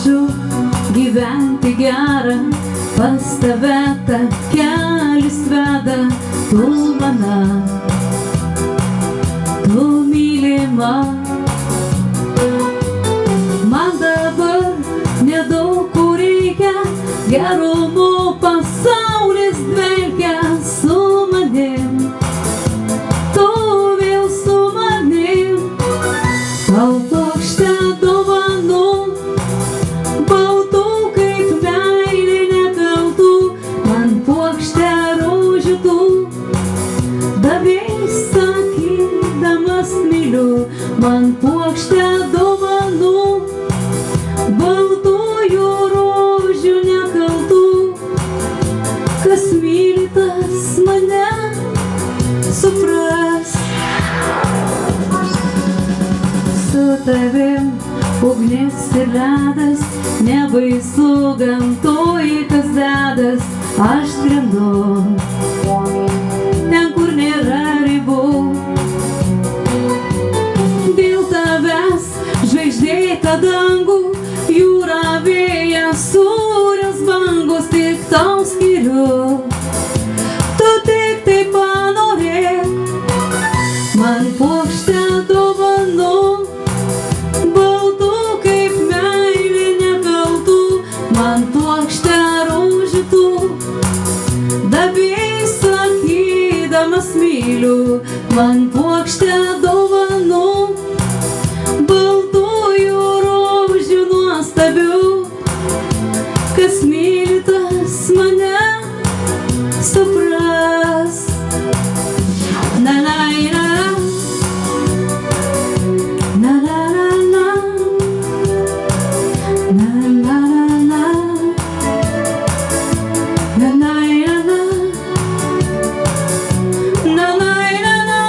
rožių, gyventi gera, pas tave takelis veda, tu mana, tu mylima. Man dabar nedaug kur reikia, gerumo pasaulis dvelkia su manim, tu vėl su manim. Tau plokštę dovanų, baltų kaip meilė nekaltų, man puokštę rožių tu davei sakydamas myliu, man puokštę dovanų, baltųjų rožių nekaltų. Kas myli, tas mane supras. Su tavim ugnis ir ledas, nebaisu gamtoj kas dedas, aš skrendu ten, kur nėra ribų. Dėl tavęs žvaigždėtą dangų, jūra, vėjas, sūrios bangos, tik tau skiriu, tu tik tai panorėk. Man puokštę dovanų, baltų kaip meilė nekaltų, man puokštę rožių tu davei sakydamas myliu, man puokštę dovanų, baltųjų rožių nuostabių. Kas myli, tas mane supras. Na na na na na na na na na na na na na na na